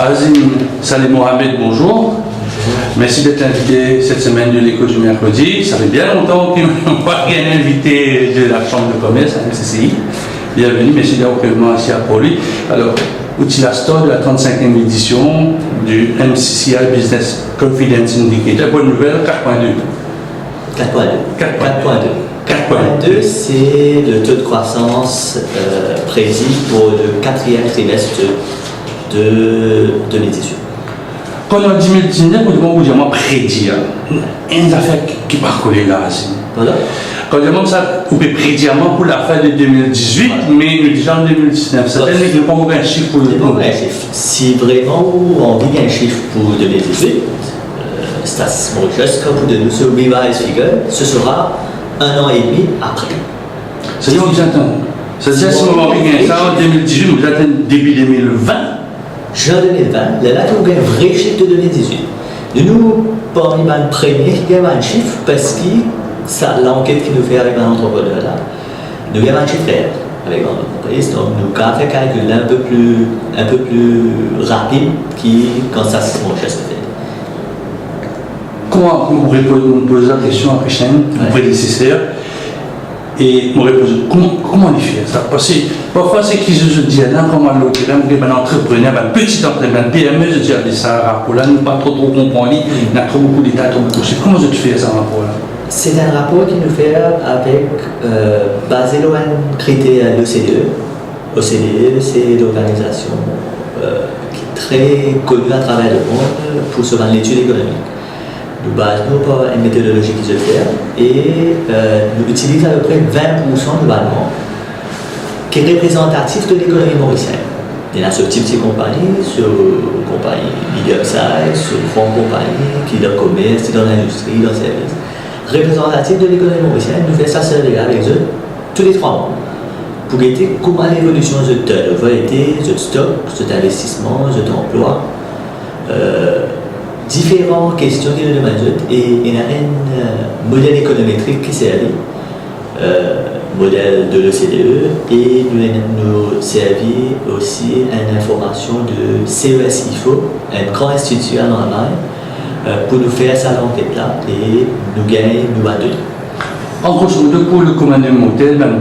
Azim Saleh Mohamed, bonjour. Merci d'être invité cette semaine de l'écho du mercredi. Ça fait bien longtemps qu'on n'a pas un invité de la Chambre de commerce, à MCCI. Bienvenue, merci d'avoir prévenu ici à Pauli. Alors, Utilastor de la 35e édition du MCCI Business Confidence Indicator. Bonne nouvelle, 4.2. 4.2, c'est le taux de croissance prédit pour le quatrième trimestre de 2018. Quand on dit 2019, on dit moi prédire. Une affaire qui va coller là. Voilà. Quand on dit ça, on peut prédire pour la fin de 2018, mais nous disons en 2019. C'est-à-dire qu'il n'y a pas un chiffre pour le moment. Si vraiment on dit un chiffre pour 2018, Stas Mauritius, comme vous donnez ce revised figure, ce sera 1 an et demi après. C'est-à-dire qu'on attend. C'est-à-dire si on va gagner ça en 2018, nous attendons début 2020. Juin 2020, là, on a un vrai chiffre de 2018. Nous, parmi les premiers, il y a un chiffre parce que ça, l'enquête qui nous fait avec un entrepreneur là, nous avons un chiffre réel avec une entreprise, donc nous avons fait calculer un peu plus rapide quand ça se fait. Comment vous posez la question à Christian, mon prédécesseur, et on répond comment on fait ça? Parce que parfois, c'est qu'ils se disent, là, comment l'autre, un entrepreneur, un petit entrepreneur, PME, je dis, ça, rapport là, nous pas trop comprendre, il y a trop beaucoup d'états, trop beaucoup de chiffres. Comment tu fais ça, rapport là? C'est un rapport qui nous fait avec, basé sur un critère l'OCDE. OCDE, c'est l'organisation qui est très connue à travers le monde pour se rendre l'étude économique. Nous basons par une méthodologie qui se fait et nous utilisons à peu près 20% globalement qui est représentatif de l'économie mauricienne. Il y en a sur petites compagnies, sur compagnies medium-size, sur grandes compagnies qui dans le commerce, dans l'industrie, dans le service. Représentatif de l'économie mauricienne, nous faisons ça avec eux tous les 3 mois pour guetter comment l'évolution de turnover était, de stock, d'investissement, d'emploi. Différentes questions qui nous demandent et il y a un modèle économétrique qui servi, modèle de l'OCDE et nous servi aussi une information de CES IFO, un grand institut en Allemagne, pour nous faire ça l'enquête-là et nous gagner, nous adonner. En grosso modo, pour le commandement modèle, même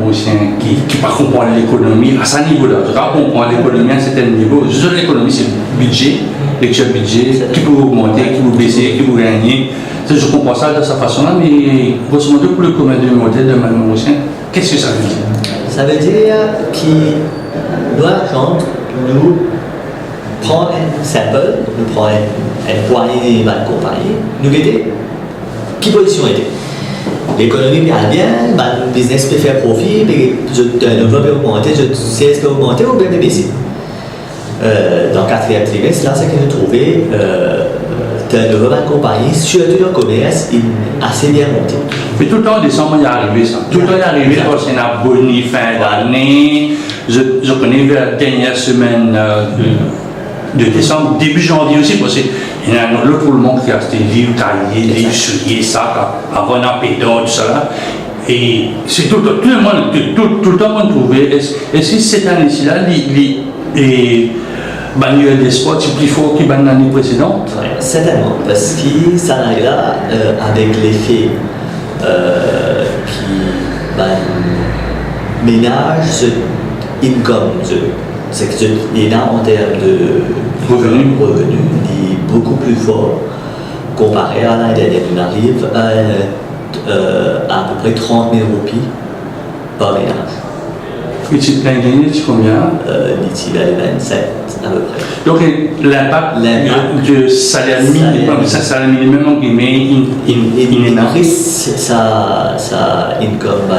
qui ne comprend l'économie à ce niveau-là, on comprend l'économie à un certain niveau. Juste l'économie, c'est le budget, lecture budget, qui peut augmenter, qui peut baisser, qui peut gagner. Je comprends ça de cette façon-là, mais grosso modo, pour le commandement modèle de Mme Mauricien, qu'est-ce que ça veut dire? Ça veut dire qu'il doit nous prendre un sample, nous prendre une poignée de compagnie, nous guetter qui position était. L'économie va bien, le business peut faire profit, mais le turnover peut augmenter, le CS peut augmenter ou bien baisser. Dans le 4e trimestre, là, c'est que nous trouvons turnover de compagnie, surtout le commerce, il est assez bien monté. Mais tout le temps en décembre, il y a arrivé ça. Tout le temps, il y a arrivé parce qu'il y a une bonne fin d'année. Je connais vers la dernière semaine de décembre, début janvier aussi, parce qu'il y a l'autre le monde qui a acheté des livres taillés, des livres souliers, ça, avant un pédale, tout ça. Et c'est tout le temps qu'on trouvait. Est-ce que cette année-ci, là, les manuels d'espoir, c'est plus fort que l'année précédente? Certainement, parce que ça arrive là, avec l'effet qui ménage ce income, c'est que il est en termes de revenus, il est beaucoup plus fort comparé à l'année dernière. On arrive à peu près 30 000 roupies par ménage. Et tu l'année dernière, tu combien? Il est à 27 à peu près. Donc l'impact du salaire minimum qui met in sa income,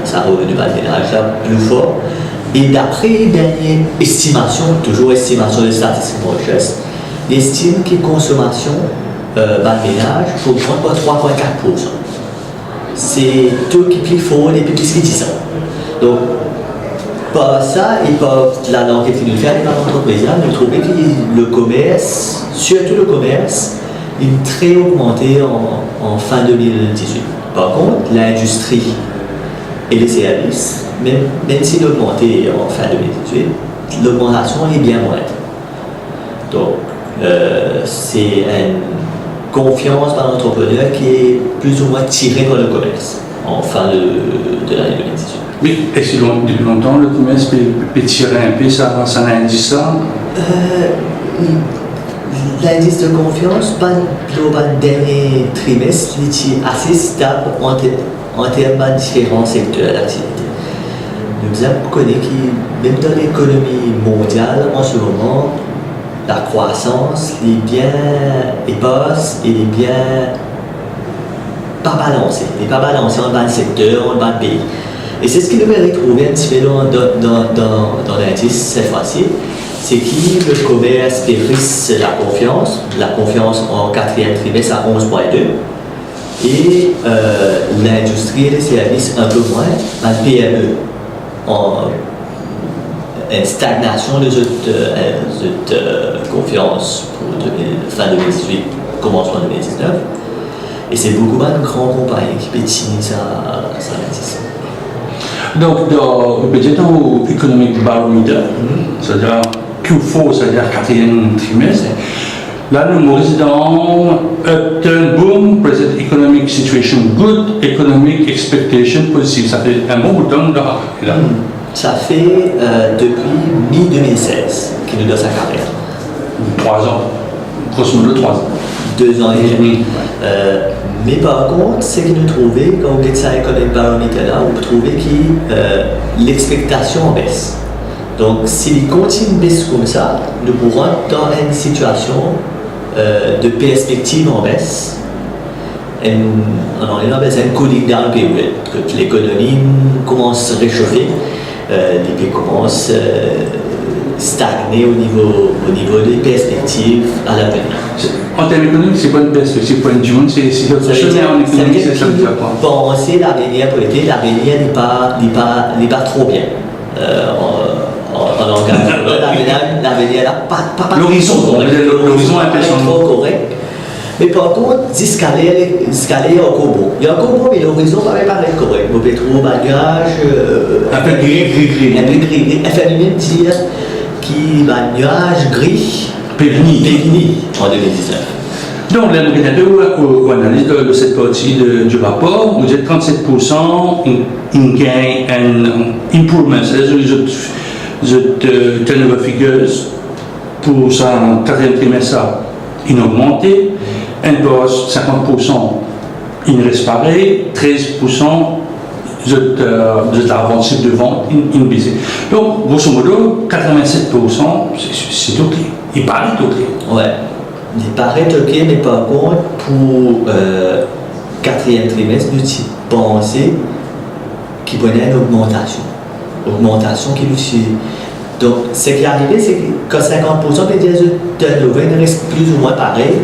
sa revenu par ménage plus fort. Et d'après les dernières estimations, toujours estimation de statistiques Mauritius, il estime que la consommation ménage pour prendre 3,4%. C'est tout qui est plus fort et plus qui dit ça. Donc, par ça et par la langue qui nous fait avec l'entreprise, nous trouvons que le commerce, surtout le commerce, est très augmenté en fin 2018. Par contre, l'industrie et les services, même s'il a augmenté en fin 2018, l'augmentation est bien moindre. Donc, c'est une confiance par l'entrepreneur qui est plus ou moins tirée par le commerce en fin de l'année 2018. Oui, et si depuis longtemps, le commerce peut tirer un peu ça l'indice là? L'indice de confiance, dans le dernier trimestre, est assez stable en termes de différents secteurs d'activité. Nous avons connu que même dans l'économie mondiale, en ce moment, la croissance est bien épaisse et est bien pas balancée. Elle n'est pas balancée en bas de secteur, en bas de pays. Et c'est ce qui nous a retrouvé un petit peu dans l'indice cette fois-ci. C'est que le commerce périsse la confiance en quatrième trimestre à 11,2 et l'industrie et les services un peu moins, le PME en une stagnation de cette confiance pour fin 2018, commencement 2019. Et c'est beaucoup moins de grandes compagnies qui pétinent ça l'indice. Donc, dans le Economic Barometer, c'est-à-dire Q4, c'est-à-dire quatrième trimestre, là, nous sommes dans Upturn Boom, Present Economic Situation Good, Economic Expectation Positive. Ça fait un bon bout de temps là. Ça fait depuis mi-2016 qu'il nous donne sa carrière. 3 ans, grosso modo 3 ans. 2 ans et demi. Mais par contre, c'est que nous trouvons, quand vous dites ça Economic Barometer là, vous trouvez que l'expectation baisse. Donc, s'il continue de baisser comme ça, nous pourrons dans une situation de perspective en baisse. On est dans une cooling down period, que l'économie commence à se réchauffer, les pays commencent à stagner au niveau des perspectives à l'avenir. En termes économiques, c'est pas une perspective pour une du monde, c'est autre chose, mais en économie, c'est ça que tu vas prendre. Penser l'avenir pour l'été, l'avenir n'est pas trop bien. En langage, l'avenir là, pas l'horizon est trop correct. Mais par contre, escalier encore bon. Il y a encore bon, mais l'horizon va pas être correct. Vous pouvez trouver un nuage. Un peu gris. Un peu gris. Elle fait même dire qu'il y a un nuage gris. Pévini en 2019. Donc, là, nous avons une analyse de cette partie du rapport. Vous êtes 37% in gain and improvement. C'est-à-dire que turnover figures pour ça, en quatrième trimestre, ils ont augmenté. Un poste, 50%, il reste pareil, 13% de l'avancée de vente, il baissé. Donc, grosso modo, 87%, c'est OK. Il paraît OK. Ouais, il paraît OK, mais par contre, pour quatrième trimestre, nous pensons qu'il y a une augmentation. Augmentation qui nous suit. Donc, ce qui est arrivé, c'est que 50% des turnover ne reste plus ou moins pareil.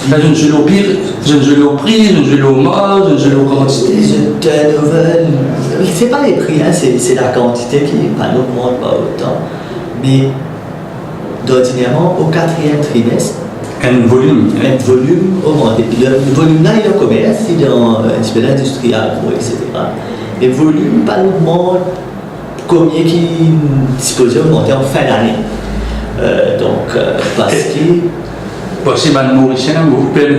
Je ne suis au pire, je ne suis au prix, je ne suis au mode, je ne suis au quantité. C'est pas les prix, hein, c'est la quantité qui n'augmente pas autant. Mais d'ordinairement, au quatrième trimestre, un volume augmenté. Le volume là, il est en commerce, il est en l'industrie agro, etc. Mais le volume, pas augmente combien qui est supposé augmenter en fin d'année. Parce que. Possible à Mauricien,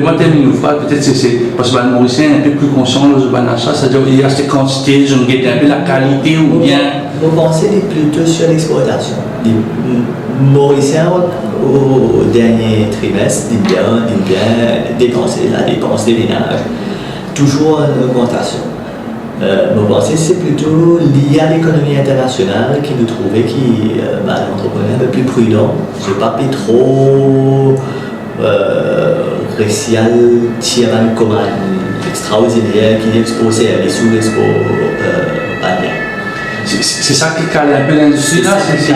moi termine une phrase, peut-être c'est possible à Mauricien un peu plus conscient de l'achat, c'est-à-dire il y a cette quantité, je me guette un peu la qualité ou bien. Vous pensez plutôt sur l'exploitation. Les Mauriciens au dernier trimestre, ils bien dépenser la dépense des ménages, toujours en augmentation. Vous pensez que c'est plutôt lié à l'économie internationale qui nous trouvait qui l'entrepreneur un peu plus prudent, je ne vais pas payer trop. Racial, Thierry comme un extraordinaire qui est exposé à des sous-expos c'est ça qui cale un peu l'industrie là, c'est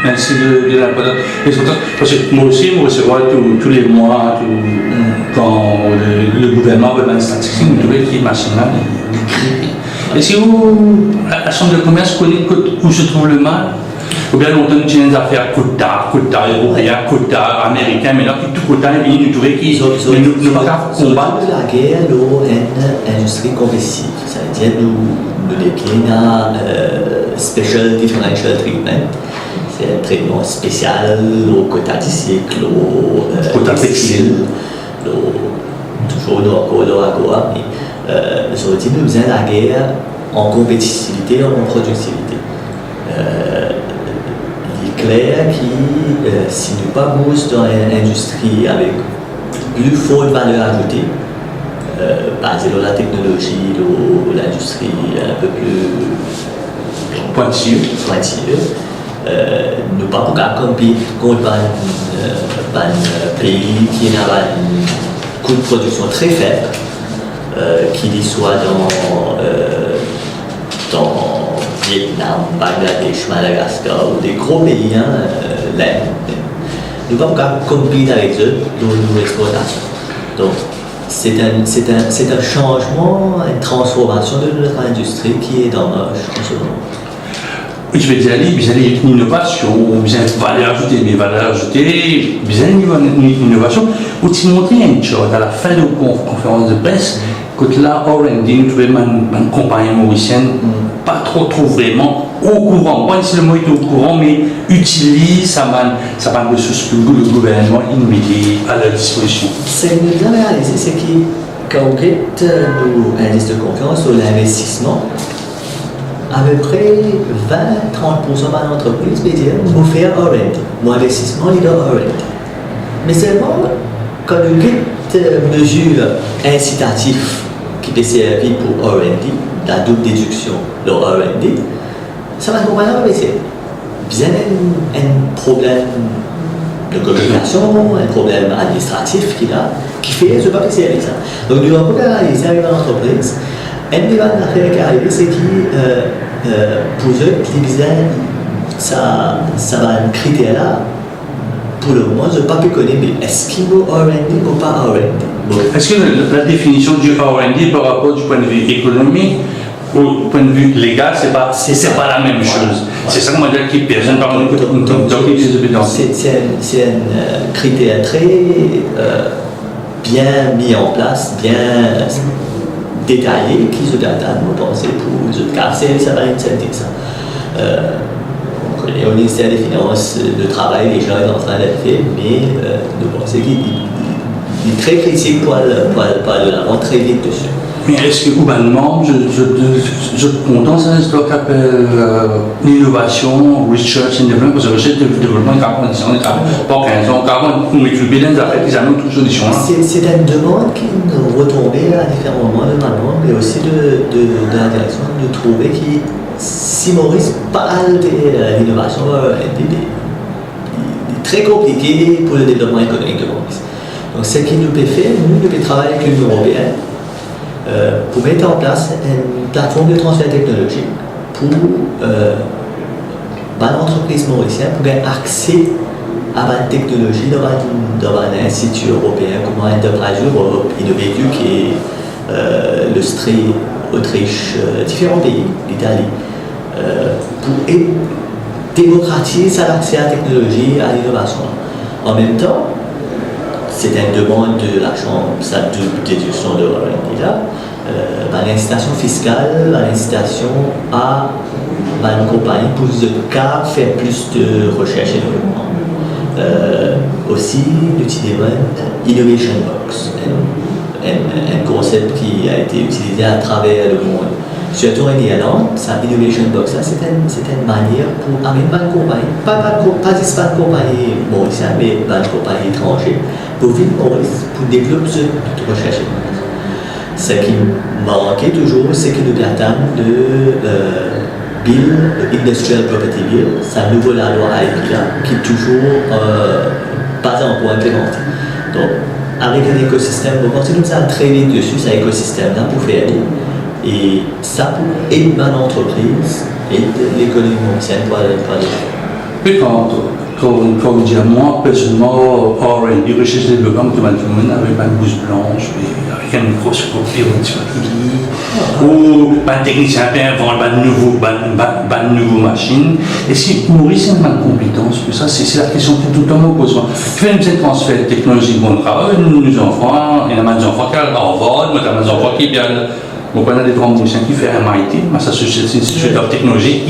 l'industrie de la production. Parce que moi aussi, je recevoir tous les mois, quand le gouvernement veut une statistique, vous trouvez qu'il est machine là. Et si la chambre de commerce connaît où se trouve le mal, ou bien longtemps nous avons des affaires quota européen, quota américain, mais là tout quota est venu nous trouver qui nous pas combattre. La guerre, une industrie compétitive, ça veut dire nous déclinons special differential treatment. c'est un traitement spécial, au quota de cycle, au quota textile, toujours dans la mais nous faisons la guerre en compétitivité, en productivité. Il est clair que si nous pas bougons dans une industrie avec plus forte valeur ajoutée, basée sur la technologie, l'industrie un peu plus pointilleuse, nous ne pouvons pas compter contre un pays qui a un coût de production très faible, qu'il soit dans Vietnam, Bangladesh, Madagascar ou des gros pays, l'Inde. Nous ne pouvons pas compter avec eux dans l'exploitation. Donc, c'est un changement, une transformation de notre industrie qui est dommage en ce moment. Oui, je vais dire, il y a une innovation, il y a une valeur ajoutée, mais valeur ajoutée, il y a une innovation. Où tu montres une chose, à la fin de la conférence de presse, que là, R&D, nous trouvons une compagnie mauricienne pas trop vraiment au courant. Pas si le mot est au courant, mais utilise ça va de ressources que le gouvernement il met à leur disposition. Ce que nous avons réalisé, c'est que quand on quitte nos indices de confiance sur l'investissement, à peu près 20-30% de l'entreprise peut dire vous faire R&D. Mon investissement est dans R&D. Mais seulement quand on quitte mesures incitatives qui peut servir pour R&D, la double déduction de R&D, ça va nous pas baisser. Bien un problème de communication, un problème administratif qui fait que je ne peux pas passer avec ça. Donc nous avons réalisé avec l'entreprise. Une des affaires qui est arrivée, c'est que pour eux, les business, ça va un critère là. Pour le moment, je ne sais pas connaître, mais est-ce qu'il vaut R&D ou pas R&D? Est-ce que la définition du R&D par rapport du point de vue économique au point de vue légal, c'est pas la même chose. C'est ça qu'on va dire qui personne par une c'est un critère très bien mis en place, bien détaillé qui se data nous penser pour les autres car ça va inciter ça. On connaît au ministère des Finances le travail les gens sont en train d'être fait, mais nous pensons qu'il est très critique pour aller de l'avant très vite dessus. Mais est-ce que globalement, je content ça ce qu'on appelle l'innovation, research and development, parce que recherche et développement, on est pas 15 ans, 40, nous mettons bien des affaires qui amènent toujours des choses. C'est une demande qui nous retombait à différents moments de maintenant, mais aussi de la direction de trouver qui, si Maurice parle de l'innovation, il est très compliqué pour le développement économique de Maurice. Donc ce qui nous peut faire, nous devons travailler avec l'Union européenne. Pour mettre en place une plateforme de transfert technologique pour l'entreprise mauricienne pour avoir accès à la technologie dans un institut européen comme Enterprise Europe, Innovative qui est l'Austrie, l'Autriche, différents pays, l'Italie, pour démocratiser l'accès à la technologie, à l'innovation. En même temps, c'est une demande de la Chambre, ça double déduction de R&D là, l'incitation fiscale, l'incitation à une compagnie pour faire plus de recherche et développement. Aussi, l'utilisation Innovation Box, un concept qui a été utilisé à travers le monde. Surtout en Irlande, sa Innovation Box, c'est une manière pour amener une compagnie, pas une compagnie mauricienne, mais une compagnie étrangère, pour vivre Maurice, pour développer cette recherche. Ce qui manquait toujours, c'est que nous attendons de Bill, Industrial Property Bill, sa nouvelle loi IP qui est toujours pas encore implémentée. Donc, avec un écosystème, on continue de faire très vite dessus, cet écosystème-là pour faire et ça pour aider l'entreprise et l'économie mauricienne pour aller. Et quand on dit à moi, personnellement, R&D, recherche et développement, tout le monde avec une blouse blanche, avec un microscope, ou un technicien peut inventer une nouvelle machine. Et si Maurice a une compétence, c'est la question que tout le monde pose. Tu fais un transfert technologique bon travail, nos enfants, il y a des enfants qui ont Harvard, il y a des enfants qui viennent. Donc, on a des grands Mauriciens qui font MIT, Massachusetts Institute of Technology,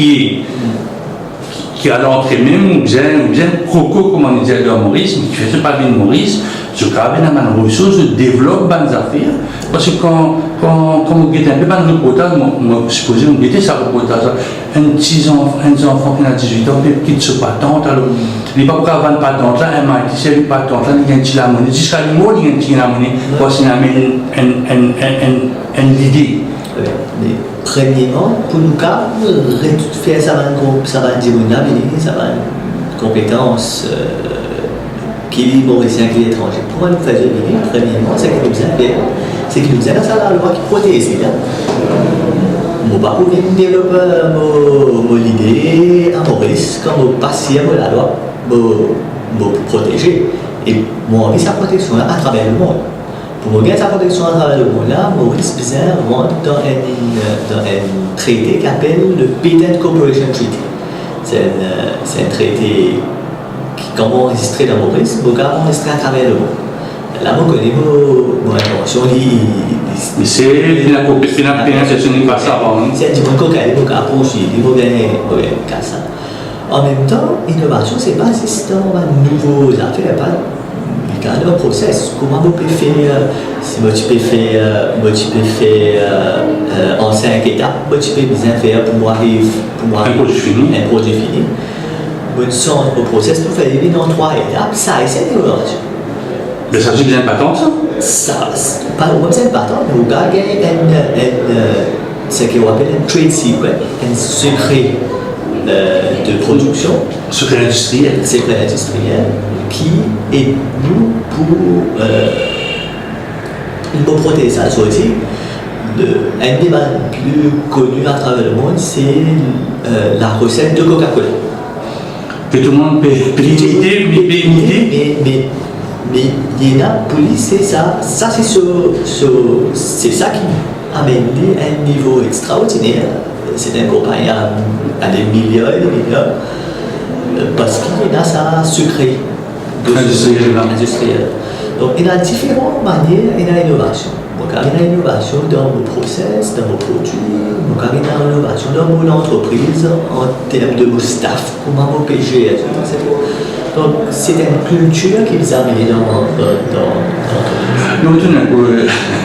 qui qui à l'entrée même, ou bien croco, comme on disait dans Maurice, mais qui fait pas bien Maurice, je crois bien à ma ressource, je développe bonnes affaires. Parce que quand on guette un peu dans le reportage, moi, supposé, on guettait ça reportage, un petit enfant qui a 18 ans, qui ne se patente, alors, il n'est pas pour avoir une patente là, un mari qui s'est une patente là, il y a un petit lamoné, jusqu'à l'humour, il y a un petit lamoné, parce qu'il a une idée. Mais premièrement, pour nous, faire ça va dire ça va une compétence qui est mauricien, qui est étranger. Pourquoi nous faisons venir? Premièrement, c'est que nous aide, c'est que nous aide à la loi qui protège. Je ne vais pas pouvoir développer mon idée à Maurice, quand je passe à la loi, me protéger. Et moi, envie sa protection à travers le monde. Pour gagner sa protection à travers le monde, là, Maurice Bizarre rentre dans un traité qui s'appelle le Patent Corporation Treaty. C'est un traité qui, quand on enregistré dans Maurice, on va enregistrer à travers le monde. Là, on connaît mon intention. C'est une copie, pas ça avant. C'est un petit peu cocaïne, on va poursuivre, il faut gagner ça. En même temps, l'innovation, c'est pas juste dans de nouveaux affaires, dans le process. Comment vous pouvez faire, si vous pouvez faire en 5 étapes, vous pouvez bien faire pour arriver un produit fini. Vous sens le process pour faire dans 3 étapes, ça c'est l'innovation. Mais ça veut dire bien patente, ça? Ça, pas besoin de patente, mais vous gagnez ce qu'on appelle un trade secret, un secret de production. Secret industriel. Secret industriel qui est nous pour protéger ça. Aussi, un débat plus connu à travers le monde, c'est la recette de Coca-Cola. Que tout le monde peut imiter, mais il y en a pour lui, c'est ça. Ça, c'est ça qui amène à un niveau extraordinaire. C'est un compagnie à des millions et des millions, parce qu'il y a ça secret industriel. Donc il y a différentes manières, il y a l'innovation. Il y a l'innovation dans vos process, dans vos produits, il y a l'innovation dans vos entreprises en termes de vos staff, comment vous pêchez, etc. Donc c'est une culture qui vous a mis dans nous,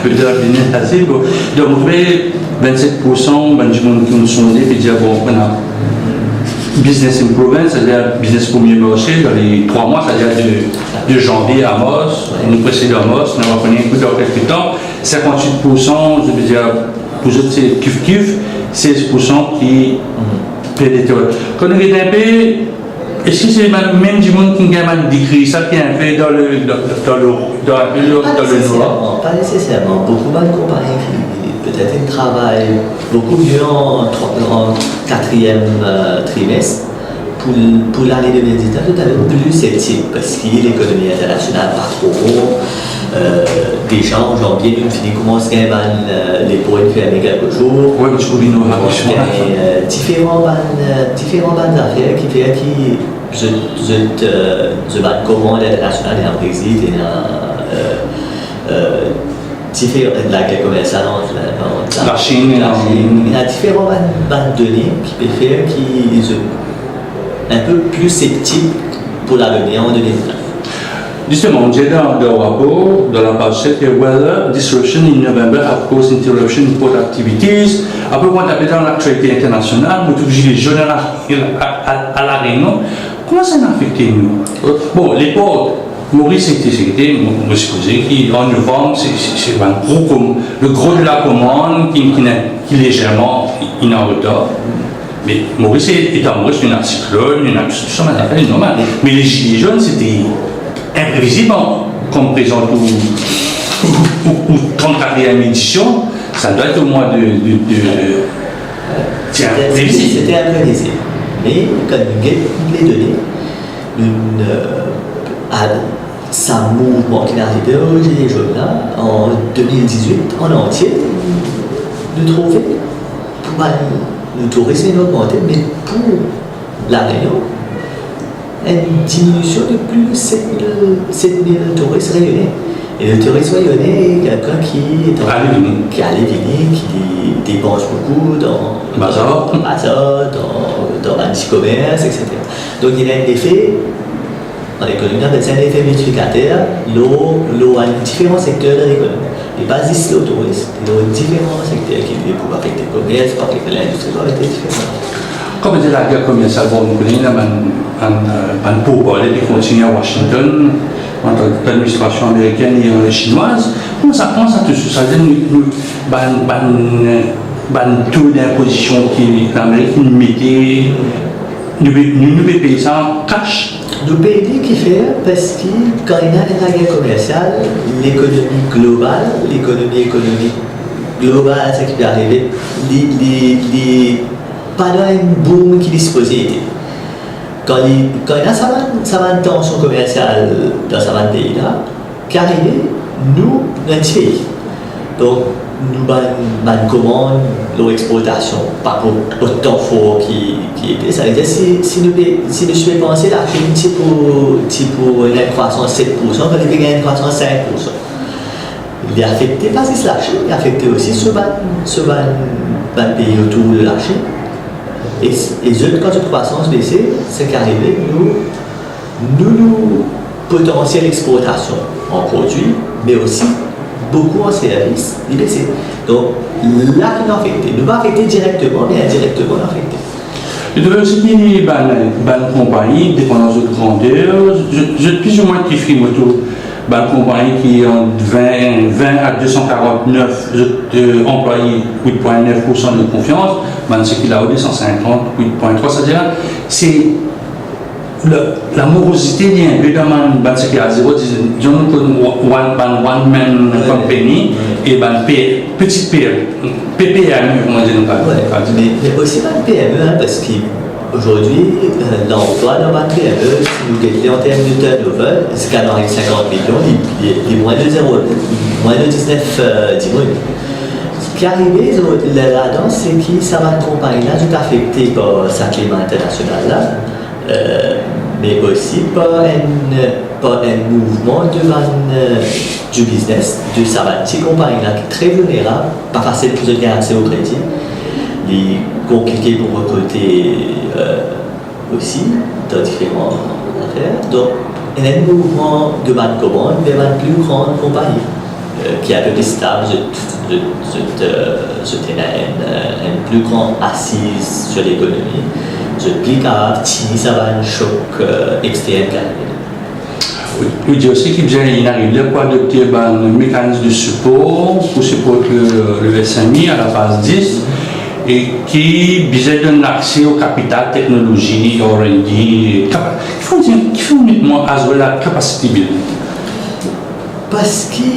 peut-être assez, de retrouver 27% du monde qui nous sondé et dire bon, on a business improvement, c'est-à-dire business premier marché dans les 3 mois, c'est-à-dire de janvier à mars, nous précédons mars, nous avons pris un coup dans quelques temps, 58%, je veux dire, pour eux c'est kiff-kiff, 16% qui paient des théories. Quand on est un peu, est-ce que c'est même du monde qui a décrit ça qui est un peu dans le noir? Pas nécessairement. Beaucoup de compagnies qui peut-être travaillent beaucoup mieux en 4e trimestre. Pour l'année 2019, tout à l'heure plus sceptique parce que l'économie internationale pas trop haut. Déjà en janvier, nous finissons commencer à gagner les points fermés quelques jours. Oui, mais je trouve différentes affaires qui fait que je vais commande internationale et en Brésil et différentes la commerciale la Chine. Il y a différentes données qui peuvent faire qu'ils sont un peu plus sceptiques pour l'avenir en 2019. Justement, on dit dans le rapport, dans la page 7, que weather disruption in November have caused interruption in port activities. Après, quand on appelle dans l'actualité internationale, on trouve les jeunes à la Réunion. Comment ça a affecté nous? Bon, les ports, Maurice était sécurité, je me suis qu'en novembre, c'est le gros de la commande qui légèrement est en retard. Mais Maurice est en Maurice, il y a un cyclone, il y a tout ça, c'est normal. Mais les gilets jaunes, c'était imprévisible, comme présente ou 34e édition, ça doit être au mois de tiens, c'était imprévisible. Mais quand les données, ça mouvement qui est arrivé aux Gilets jaunes là, en 2018, en entier, de trouver pour le tourisme est augmenté, mais pour la Réunion, une diminution de plus de 7 000 touristes réunionnais. Et le touriste réunionnais est quelqu'un qui est allé venir, qui dépense beaucoup dans Bazar, dans l'anti-commerce, etc. Donc il y a un effet, en économie, c'est un effet multiplicateur, l'eau a différents secteurs de l'économie. Les bases de tourisme, il y a différents secteurs qui peuvent affecter le commerce, affecter l'industrie, affecter différents. comme dit la guerre commerciale, bon, nous connaissons un pourparler qui continue à Washington entre l'administration américaine et chinoise. Comment ça te suit? Ça veut dire que taux d'imposition qui l'Amérique nous mettait, nous payons ça en cash. Nous payons qui fait parce que quand il y a une guerre commerciale, l'économie économique globale, c'est qui peut arriver, pas un boom qui disposait. Quand il y a une tension commerciale dans ce pays-là, qui arrive, nous, notre pays. Donc, nous avons commande, l'exportation, pas pour autant fort qui était. Ça veut dire si nous souhaitons penser la Chine, c'est pour une croissance 7%, quand il y a une croissance 5%. Il est affecté parce que la Chine, il est affecté aussi sur les pays autour de la Chine. Et quand une croissance baissée, c'est qu'arrivé, nous potentiel exportation en produits, mais aussi beaucoup en services, il baissé. Donc là, qui nous affecté. Nous pas affecté directement, mais indirectement affecté. Il devait aussi dire une compagnie, dépendance de grandeur, je plus ou moins qui filme autour. Une compagnie qui est en 20 à 249 employés, 8,9% de confiance, ce qu'il a au 250, 8,3%. C'est-à-dire, c'est la morosité liée un peu dans ce qui est à zéro, disons one man company et petite PPME, comment dire. Mais aussi pas de PME, parce qu'aujourd'hui, l'emploi dans une PME, si nous regardons en termes de turnover, c'est quand même 50 millions, il est moins de 19 millions. Ce qui est arrivé là-dedans, c'est que ça va une compagnie-là tout affectée par sa climat international-là. Mais aussi par un mouvement du business, de sa petite compagnie-là qui est très vulnérable, pas facile pour eux d'accès au crédit, il est compliqué pour recruter aussi dans différentes affaires. Donc, il y a un mouvement de bonne commande vers une plus grande compagnie qui est un peu plus stable, une plus grande assise sur l'économie. Je clique à ça va un choc externe. Oui, il dit aussi qu'il arrive à adopter un mécanisme de support pour supporter le SMI à la base 10 et qui donne accès au capital, technologie, R&D, qui fait uniquement la capacité build. Parce que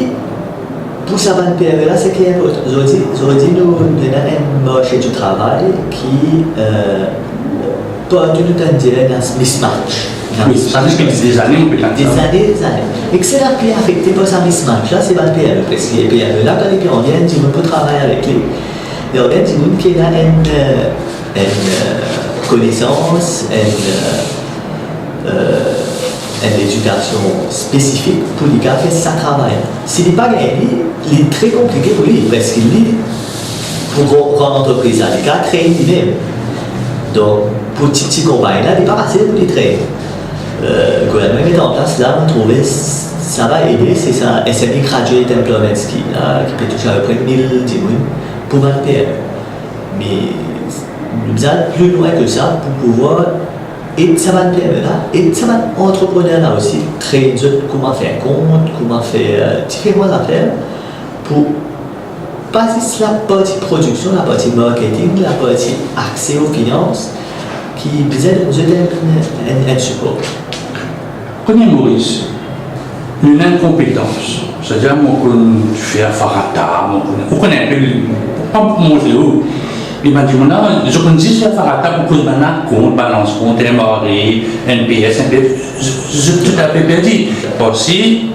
pour ça, une PME là, c'est qu'il y a aujourd'hui, nous avons un marché du travail qui pas tout le temps dire un mismatch. Oui, ça fait des années, on peut dire. Des années. Et que c'est là qui est affecté par ce mismatch là, c'est pas le PME. Parce que les PME là, quand ils viennent, ils vont travailler avec lui. Ils viennent, ils qui a une connaissance, une éducation spécifique pour les gars faire ça travail. S'il n'est pas gagné, il est très compliqué pour lui. Parce qu'il pour une grande entreprise, les gars créent lui-même. Donc, pour les petits compagnies, il n'est pas facile pour les traiter. Le gouvernement met en place, là, on trouvait ça va aider, c'est ça, SME Graduate Employment Scheme, là, qui peut toucher à peu près 1000 dimoun pour 20 PME. Mais nous allons plus loin que ça pour pouvoir aider ça va PME là, et ça va entrepreneur là aussi, traiter comment faire compte, comment faire différentes affaires pour passer sur la partie production, la partie marketing, la partie accès aux finances qui besoin un support. Prenez Maurice, une incompétence, c'est-à-dire qu'on fait un farata, on connaît un peu, pas pour montrer où. Il m'a dit, je connais faire farata pour que je compte, balance compte, MRE, NPS, je tout à fait perdu. Aussi,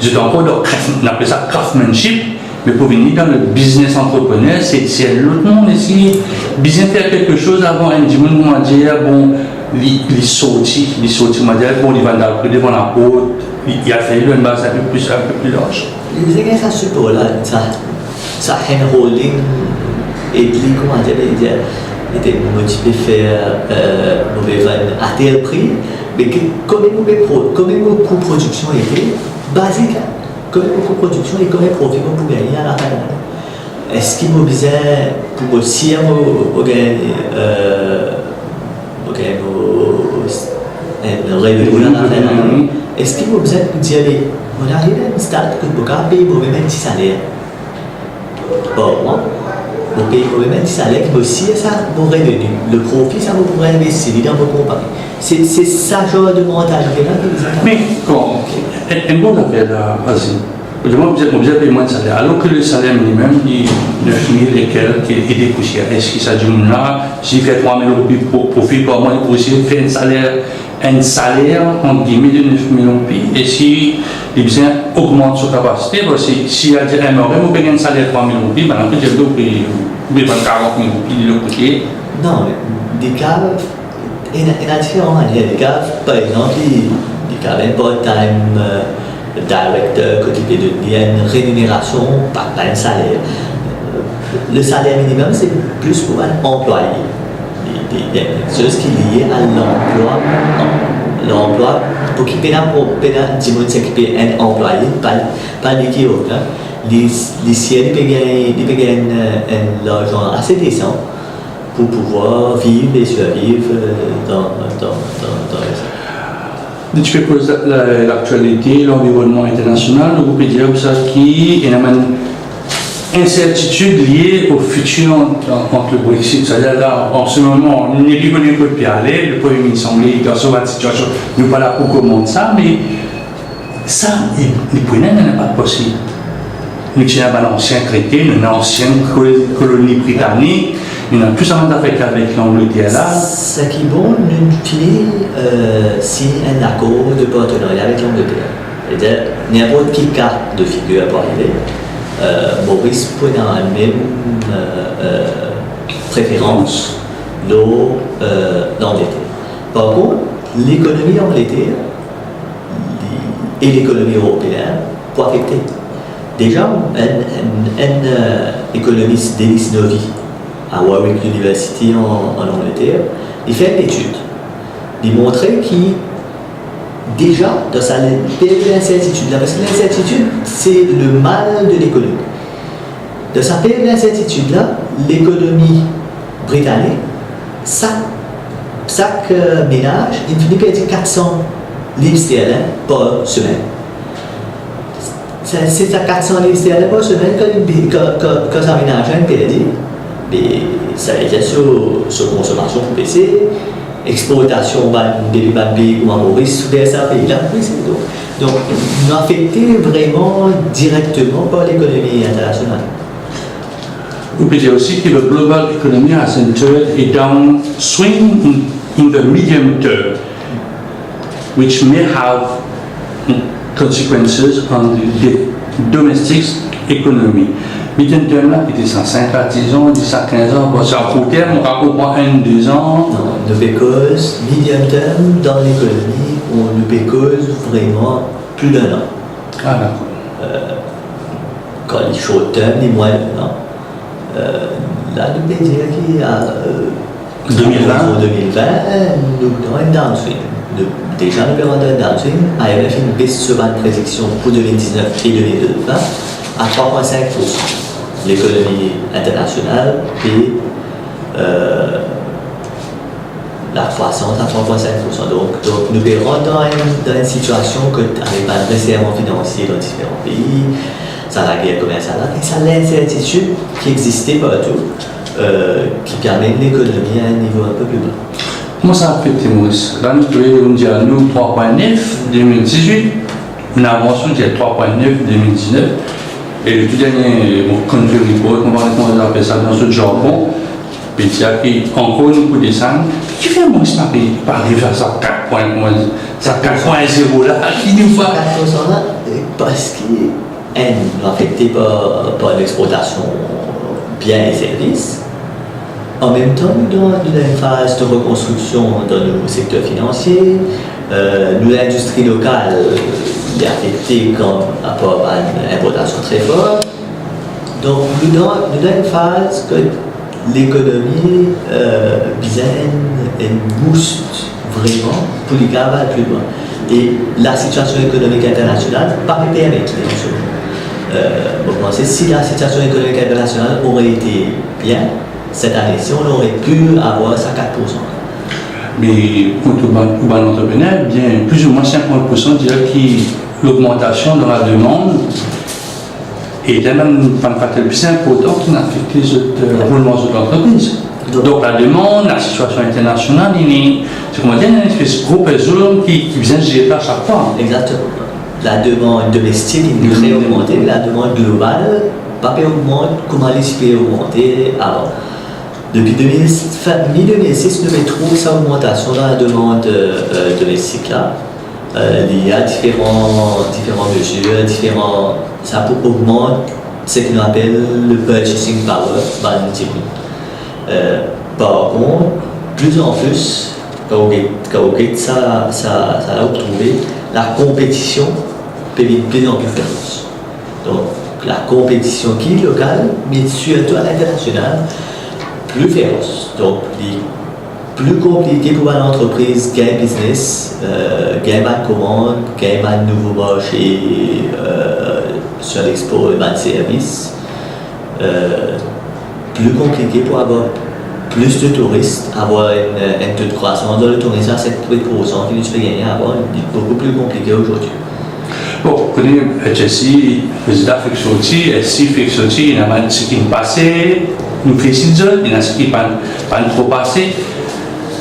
je suis encore dans, on appelle ça craftsmanship. Mais pour venir dans le business entrepreneur, c'est l'autre monde ici. Bien faire quelque chose avant un dimanche, on va dire, bon, il sortit, on va dire, bon, il va devant la porte, il a fait une base un peu plus large. Il y a un support là, ça handholding et les commentaires étaient motivés à faire mauvais vente à tel prix, mais comme une production était basique, comme une production et comme un profit qu'on pouvait gagner à la fin de l'année. Est-ce qu'il m'a besoin pour aussi gagner un revenu à la fin de l'année? Est-ce qu'il m'a besoin de dire on arrive à un stade que je peux payer mauvais même si salaire? Or, moi, je paye mauvais même si salaire qui aussi ça mon revenu. Le profit, ça va pouvoir investir dans mon compagnie. C'est ça genre de mentalité là que vous avez. Mais quand un bon appel là, vas-y. Vous avez moins de salaire, alors que le salaire minimum est 9 000 et quelques et des poussières. Est-ce que ça dit là, s'il fait 3 000 euros pour profit, pour moi, il aussi faire un salaire entre guillemets de 9 000 euros. Et si les besoins augmentent sa capacité, s'il y a 1 euro, vous payez un salaire de 3 000 euros, ben, après, vous payez 40 000 euros de l'autre côté. Non, mais des cas, il y a différentes manières. Des cas, par exemple, des cas un part-time directeur, que tu peux donner une rémunération, pas un salaire. Le salaire minimum, c'est plus pour un employé. Il y a quelque chose qui est lié à l'emploi. L'emploi, pour qu'il puisse s'occuper d'un employé, pas l'équivalent. Les siens, ils peuvent gagner un argent assez décent pour pouvoir vivre et survivre dans Tu peux cause l'actualité, l'environnement international, vous pouvez dire qu'il y a une incertitude liée au futur entre le Brexit. C'est-à-dire là, en ce moment, on n'est plus connu que de aller. Le Premier ministre anglais est dans cette situation. Nous ne sommes pas là pour commenter ça, mais ça, les Britanniques n'est pas possible. Nous sommes dans l'ancien traité, une ancienne colonie britannique. Nous avons plus d'affaires avec l'Angleterre là. Ce qui est bon, nous finissons signer un accord de partenariat avec l'Angleterre. C'est-à-dire, n'importe quelle carte de figure pour arriver, Maurice peut avoir la même préférence l'Angleterre. Par contre, l'économie d'Angleterre et l'économie européenne peuvent affecter. Déjà, un économiste, Denis Novi, à Warwick University en Angleterre, il fait une étude. Il montrait qu'il, déjà, dans sa période d'incertitude, parce que l'incertitude, c'est le mal de l'économie. Dans sa période d'incertitude-là, l'économie britannique, chaque ménage, il finit par dire 400 livres sterling par semaine. C'est à 400 livres sterling par semaine quand ça ménage un période. Mais ça veut dire sur consommation pour baisser, exportation depuis Bambi ou à Maurice vers ça pays là. Donc, nous affecté vraiment directement par l'économie internationale. Vous pouvez dire aussi que le global economy has entered a downswing in the medium term, which may have consequences on the domestic economy. Medium term, là, qui était 105 à 10 ans, 10 à 15 ans, bon, c'est à court terme, on raconte 1-2 ans. Non, nous cause medium term dans l'économie, on nous cause vraiment plus d'un an. Ah, d'accord. Quand les short term, les moins d'un an. Là, nous pouvons dire qu'il y a 2020, nous avons un downswing. Déjà, nous avons un downswing. IMF a une baisse sur une prédiction pour 2019 et 2020 à 3,5%. L'économie internationale et la croissance à 3,5%. Donc nous verrons dans une situation que avec un resserrement financier dans différents pays, ça la guerre commerciale, et ça l'incertitude qui existait partout, qui permet l'économie à un niveau un peu plus bas. Comment ça a affecté Maurice? Là, nous pouvons dire nous 3,9 2018, une invention qui est 3,9 2019. Et le tout dernier, country report, on va appeler ça dans ce jargon, puis il y a encore un coup de descendre. Qui fait Maurice par arriver à ça 4,0 là? Qui nous fait 4% là, parce qu'il est affecté par l'exportation biens et services. En même temps, nous avons une phase de reconstruction dans le secteur financier. Nous, l'industrie locale est affectée comme rapport à une importation très forte. Donc, nous avons une phase que l'économie besoin un boost vraiment pour les gars aller plus loin. Et la situation économique internationale pas permet les choses. Vous pensez si la situation économique internationale aurait été bien cette année-ci, on aurait pu avoir ça 4%. Mais pour tout entrepreneur, bien plus ou moins 50% dirait que l'augmentation dans la demande est même pas le plus important qui affecte les roulements de l'entreprise. Donc la demande, la situation internationale, c'est comment dire, une espèce de gros puzzle qui vient gérer à chaque fois. Exactement. La demande domestique est très augmentée, la demande globale pas augmente comme elle peut augmenter avant. Depuis 2006, nous avons cette augmentation dans la demande domestique là. Il y a différentes mesures, ça peut augmenter ce qu'on appelle le purchasing power. Par contre, plus en plus, quand ça a retrouvé, la compétition peut être de plus en plus féroce. Donc, la compétition qui est locale, mais surtout à l'international, plus féroce. Donc, plus compliqué pour une entreprise gagner business, gagner ma commande, gagner un nouveau marché sur l'export et un service. Plus compliqué pour avoir plus de touristes, avoir un taux de croissance dans le tourisme à 7% qui nous fait gagner avant, est beaucoup plus compliqué aujourd'hui. Bon, vous connaissez Jesse, le président fait sortir, SC fait sortir, il y a ce qui est passé, nous félicitons, il y a ce qui n'est pas trop passé.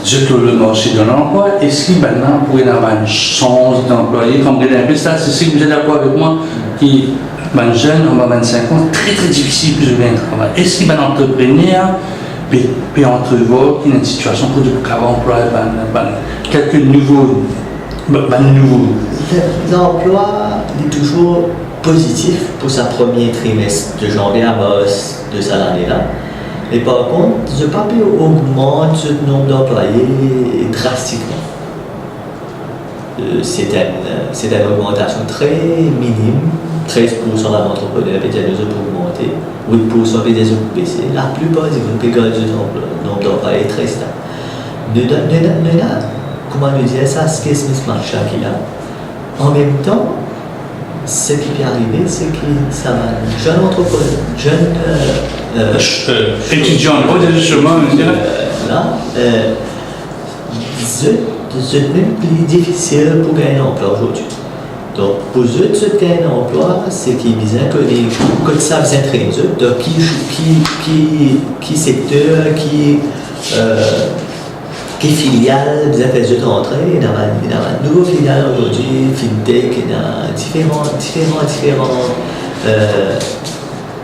Je trouve le marché de l'emploi, est-ce qu'il maintenant pourrait y avoir une chance d'employer, comme vous avez un peu statistique, vous êtes d'accord avec moi, qui un jeune, on va 25 ans, très très difficile de trouver un travail. Est-ce qu'il y a un entrepreneur peut entrevoir qu'il y a une situation pour employer quelques nouveaux. L'emploi est toujours positif pour sa premier trimestre de janvier à mars de cette année-là. Mais par contre, je ne peux pas augmenter le nombre d'employés drastiquement. C'est une augmentation très minime. 13% d'entrepreneurs peut augmenter, 8% peut baisser. La plupart des groupes gardent le nombre d'employés très stable. Comment nous dire ça, ce qui est ce marché qu'il a. En même temps, ce qui peut arriver, c'est que ça va jeune entrepreneur, jeune étudiant, justement, là, c'est même plus difficile pour gagner un emploi aujourd'hui. Donc, pour eux, ce gagner un emploi, c'est qu'ils disent que ça vient très eux. Donc, qui secteur, qui filiale, vous avez fait entrer, il y a une nouvelle filiale aujourd'hui, FinTech, il y a différents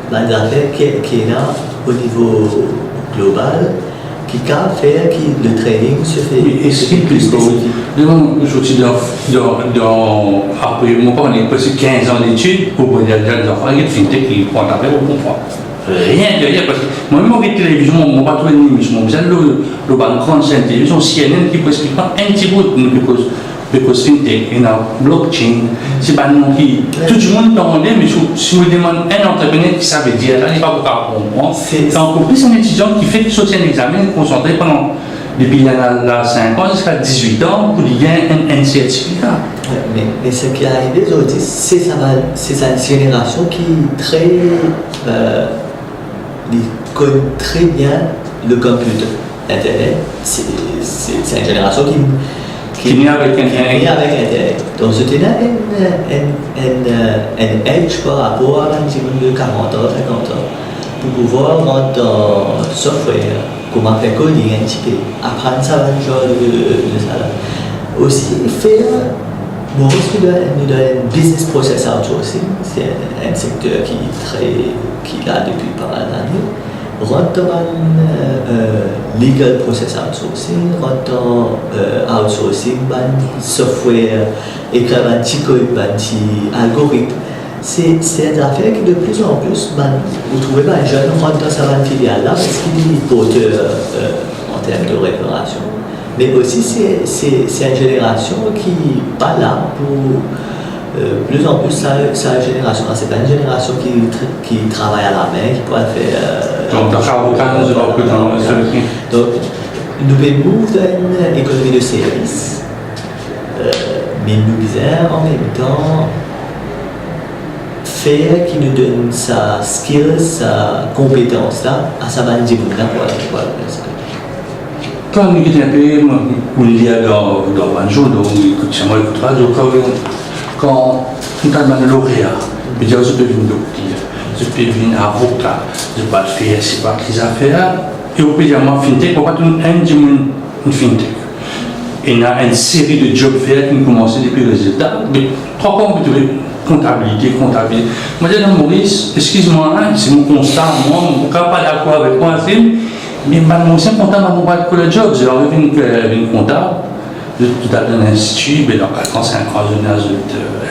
affaires qui est là au niveau global, qui peut faire que le trading se fait. Mais est-ce qu'il peut aujourd'hui, après, on est passé 15 ans d'études, pour dire des enfants, il y a FinTech qui prend la paix au bon point. Rien de rien, parce que moi-même, avec la télévision, on ne va pas trouver une émission. Vous avez le grande chaîne de télévision, CNN, qui peut expliquer un petit bout, parce que FinTech, il y a blockchain, c'est pas non qui. Tout le monde peut en dire, mais si je me demande un entrepreneur qui savait dire, là, il n'est pas beaucoup à comprendre. C'est encore plus un étudiant qui fait sortir un examen, concentré pendant, depuis 5 ans jusqu'à 18 ans, pour lui gagner un certificat. Mais ce qui est arrivé aujourd'hui, c'est cette génération qui est très. Ils connaissent très bien le computer, Internet. C'est une génération qui est née avec Internet. Donc, c'était un edge par rapport à un de 40 ans, 50 ans, pour pouvoir rentrer dans le software, comment faire coding un petit peu, apprendre ça un genre de ça. Aussi, faire. Bon, nous avons un business process outsourcing, c'est un secteur qui est là depuis pas mal d'années. Rentre dans legal process outsourcing, rentre dans outsourcing, software, écrire un petit code, un petit algorithme. C'est une affaire qui de plus en plus, vous trouvez un jeune rentre dans sa filiale là parce qu'il est porteur en termes de réparation. Mais aussi, c'est une génération qui n'est pas là Plus en plus, sa génération, c'est pas une génération qui travaille à la main, qui pourrait faire. Donc, nous pouvons faire une économie de service, mais nous disons en même temps faire qui nous donne sa skill, sa compétence là, à sa manière de pour quand on est un peu, on lit dans un jour, donc c'est moi qui travaille, quand on a un lauréat, je peux devenir docteur, je peux devenir avocat, je peux faire c'est pas les affaires, et on peut dire moi fintech, on va une fintech. Il y a une série de jobs faits qui ont commencé depuis les résultats, mais trois points on peut trouver comptabilité. Moi je dis Maurice, excuse-moi, c'est mon constat, moi je ne suis pas d'accord avec moi, mais mon ancien comptable m'a pas pour le job, j'ai arrivé une comptable, tout à un institut, mais dans 4 ans, 5 ans, je n'ai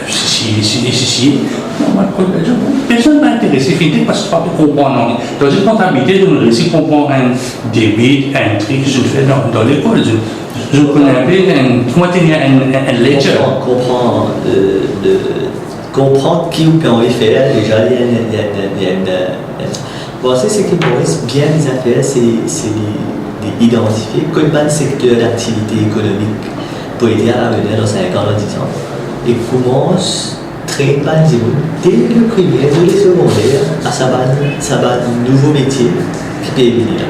FCC, on m'a pour le job. Personne ne m'a intéressé, fintech, parce que je ne peux pas comprendre. Dans une comptabilité, je me réussis à comprendre un débit, un truc que je fais dans l'école. Je connais un peu, comment tenir un ledger. Comprendre qui vous pouvez faire, déjà, il y a une. Bon, c'est ce qui Maurice bien les affaires, c'est d'identifier quel secteur d'activité économique pour aider à venir dans 5 ans, dans 10 ans. Et commence très mal dès le primaire, dès le secondaire, à savoir un nouveau métier qui peut venir.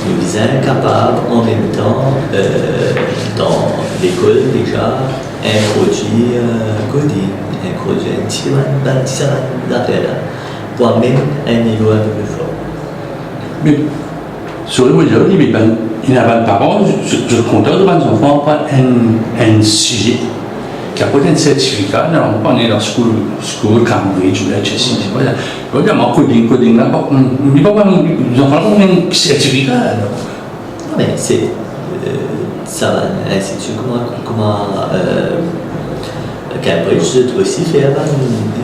Nous sommes capables en même temps, dans l'école déjà, introduire coding, introduire un petit d'affaires pour même un niveau un peu plus fort. Mais sur le modèle, il n'y a pas de parents, je compte de mes enfants pas un sujet qui a peut-être un certificat, on est dans school Cambridge ou HSC, je veux dire, coding, là, mais pas les enfants ont un certificat. Non, mais c'est ça va, l'institut, comment Cambridge doit aussi faire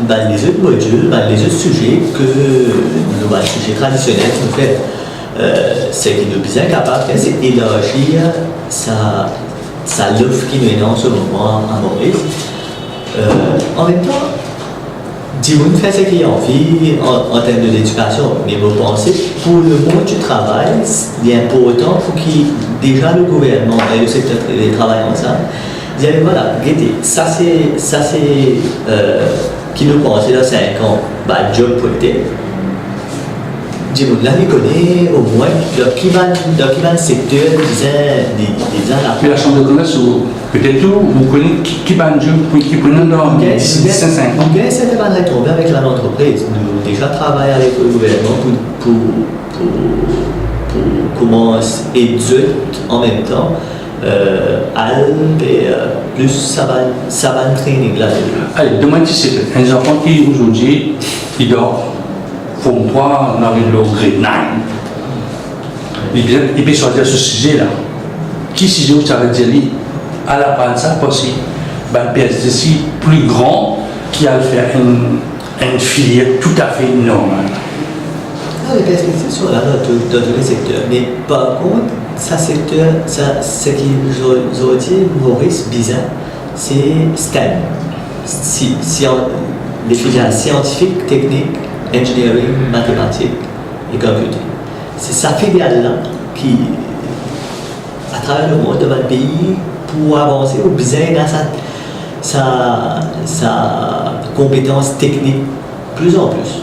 les autres modules, les autres sujets que nos sujets traditionnels nous fait. C'est qu'il est bien capable de c'est élargir sa l'offre qui nous est en ce moment à Maurice. En même temps, Dimoun fait ce qu'il a envie en termes d'éducation, mais vous pensez, pour le monde du travail, il est important pour qu'il, déjà le gouvernement et le secteur privé travaillent ensemble. Dire voilà, regardez, ça c'est qui nous pensait dans 5 ans, job politique. Là, il connaît au moins dans quel secteur des ans. Mais la chambre de commerce, peut-être vous connaissez qui va un job qui peut nous dans 5 ans. Bien, c'est pas retomber avec l'entreprise. Nous déjà travaillons avec le gouvernement pour comment éduquer en même temps. Plus ça va training là. Allez, demain, c'est un enfant qui aujourd'hui, il dort. Pour moi, on arrive au grade 9. Il peut choisir ce sujet-là. Qui sujet où ça veut dire à la base, ça possible, un PSDC plus grand qui a fait une filière tout à fait normale. Les perspectives sont là dans tous les secteurs. Mais par contre, ce qui j'aurais dit, Maurice, bizarre, c'est STEM. Les filières scientifiques, techniques, engineering, mathématiques et computing. C'est sa filiale-là qui, à travers le monde, dans le pays, pour avancer, ou besoin sa compétence technique plus en plus.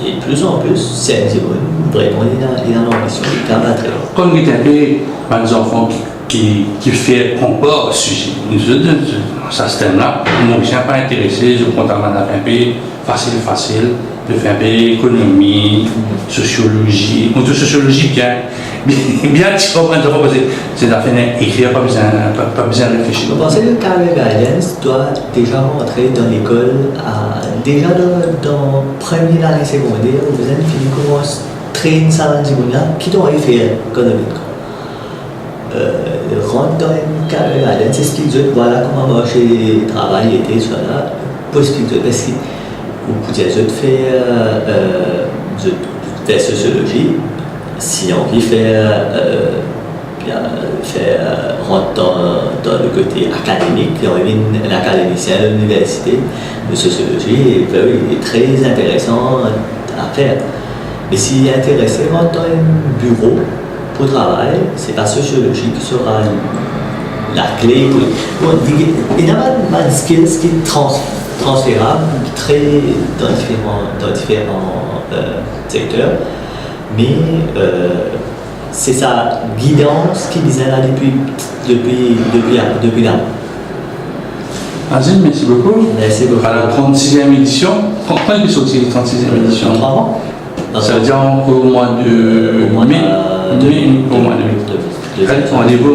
Et plus en plus, c'est un niveau, vraiment, il a l'ambition, il est très haut. Quand on est un des enfants qui fait encore ce sujet, ça ce thème-là, moi je ne suis pas intéressé, je compte à un peu facile, de faire un peu économie, sociologie, ou de sociologie bien, tu comprends, c'est la fin d'écrire, pas besoin de réfléchir. Vous pensez que le career guidance doit déjà rentrer dans l'école, déjà dans première année secondaire, vous avez fini comment traîner ça dans le monde, qui doit y faire économiquement? Rentre dans une career guidance, c'est ce qu'ils disent, voilà comment marcher, travail, était, soit là, pour ce qu'ils disent, parce que vous pouvez faire sociologie, si on veut faire bien faire rentrer dans le côté académique, l'académicien de l'université de sociologie est très intéressant à faire. Mais s'il est intéressé dans un bureau pour travailler, c'est la sociologie qui sera la clé. Il y a pas de skills qui sont transférables dans différents secteurs, mais c'est sa guidance qui disait là depuis là. Azim, merci beaucoup. Merci beaucoup. À la 36e édition, quand est-ce que sorti la 36e édition? 3 ans. Ça veut dire au mois de mai. Au mois de mai. Rendez-vous.